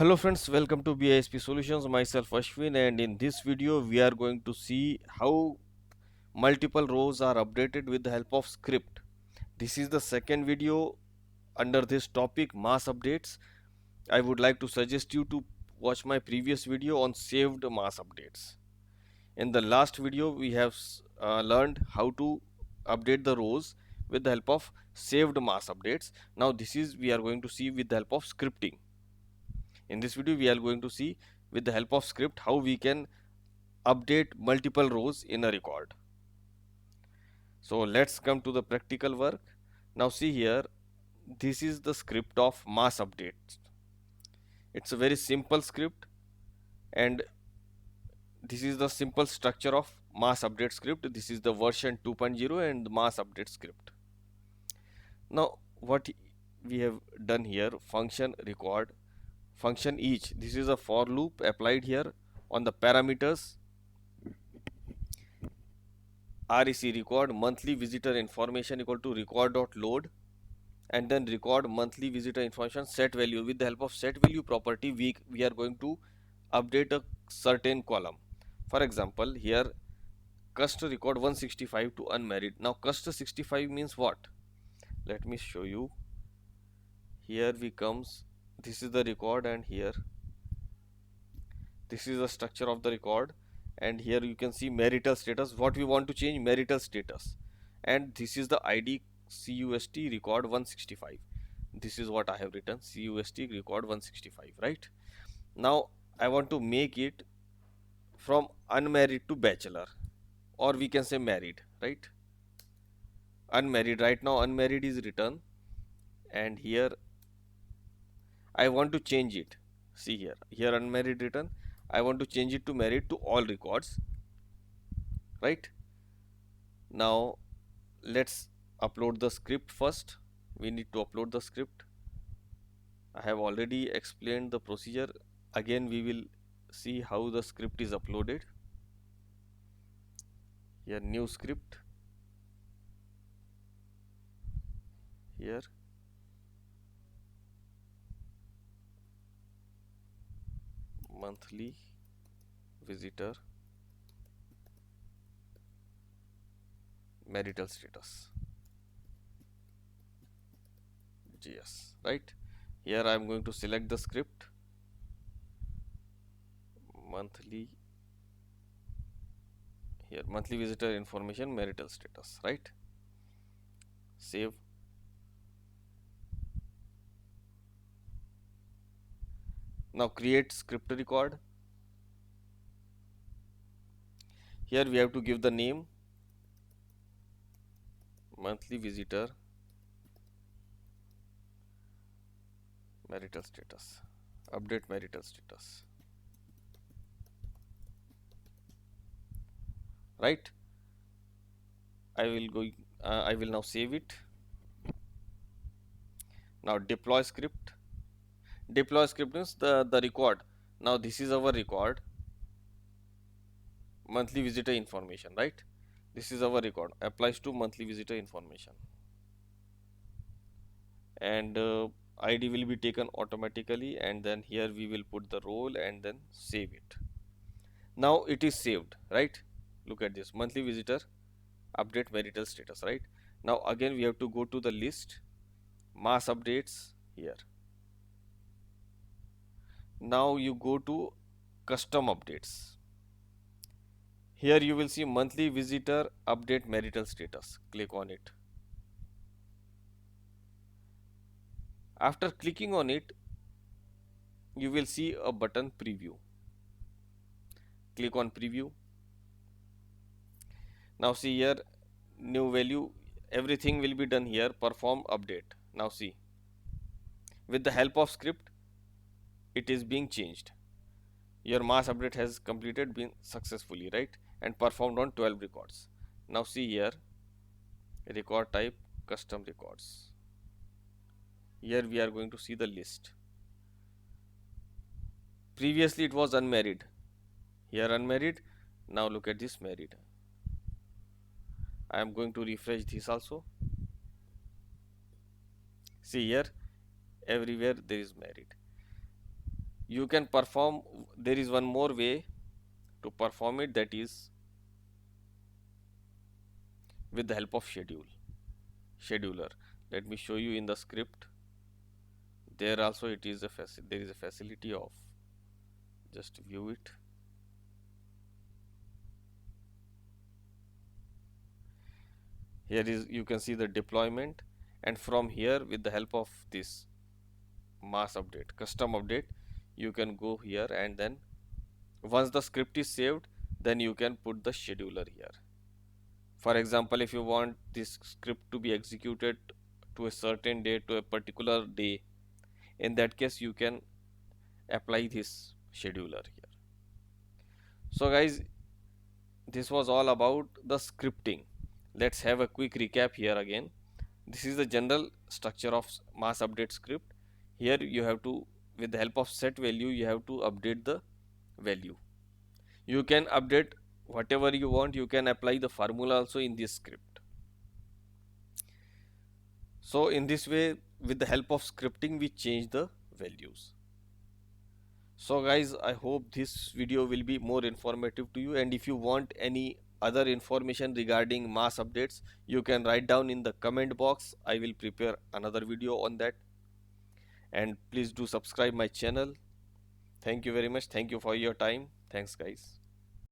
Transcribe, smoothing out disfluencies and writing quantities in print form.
Hello friends, welcome to BISP Solutions. Myself Ashwin, and in this video we are going to see how multiple rows are updated with the help of script. This is the second video under this topic, mass updates. I would like to suggest you to watch my previous video on saved mass updates. In the last video we have learned how to update the rows with the help of saved mass updates. Now this is we are going to see with the help of scripting. In this video we are going to see with the help of script how we can update multiple rows in a record. So let's come to the practical work. Now see here, this is the script of mass updates. It's a very simple script, and this is the simple structure of mass update script. This is the version 2.0 and the mass update script. Now what we have done here, function record, function each. This is a for loop applied here on the parameters REC, record monthly visitor information, equal to record.load, and then record monthly visitor information set value. With the help of set value property, we are going to update a certain column. For example, here cust record 165 to unmarried. Now cust 65 means what? Let me show you. Here we comes, this is the record, and here this is the structure of the record, and here you can see marital status. What we want to change? Marital status. And this is the ID CUST record 165. This is what I have written, CUST record 165, right? Now I want to make it from unmarried to bachelor, or we can say married, right? Unmarried, right now unmarried is written, and here I want to change it. See here unmarried written, I want to change it to married to all records, right? Now let's upload the script first. We need to upload the script. I have already explained the procedure. Again we will see how the script is uploaded. Here new script, here monthly visitor marital status GS, right? Here I am going to select the script, monthly, here monthly visitor information marital status, right? Save. Now create script record. Here we have to give the name, monthly visitor marital status, update marital status, right? I will now save it. Now deploy script. Deploy script means the record. Now this is our record, monthly visitor information, right? This is our record, applies to monthly visitor information, and ID will be taken automatically, and then here we will put the role and then save it. Now it is saved, right? Look at this, monthly visitor update marital status, right? Now again we have to go to the list, mass updates here. Now you go to custom updates. Here you will see monthly visitor update marital status. Click on it. After clicking on it, you will see a button preview. Click on preview. Now see here, new value, everything will be done here, perform update. Now see, with the help of script, it is being changed. Your mass update has completed, been successfully, right? And performed on 12 records. Now see here, record type custom records. Here we are going to see the list. Previously it was unmarried, here unmarried. Now look at this, married. I am going to refresh this also. See here, everywhere there is married. You can perform, there is one more way to perform it, that is with the help of scheduler. Let me show you in the script. There also it is there is a facility of, just view it. Here is, you can see the deployment, and from here with the help of this mass update, custom update, you can go here, and then once the script is saved, then you can put the scheduler here. For example, if you want this script to be executed to a certain day, to a particular day, in that case you can apply this scheduler here. So guys, this was all about the scripting. Let's have a quick recap here again. This is the general structure of mass update script. Here you have to, with the help of set value, you have to update the value. You can update whatever you want. You can apply the formula also in this script. So in this way, with the help of scripting, we change the values. So guys, I hope this video will be more informative to you, and if you want any other information regarding mass updates, you can write down in the comment box. I will prepare another video on that, and please do subscribe my channel. Thank you very much. Thank you for your time. Thanks guys.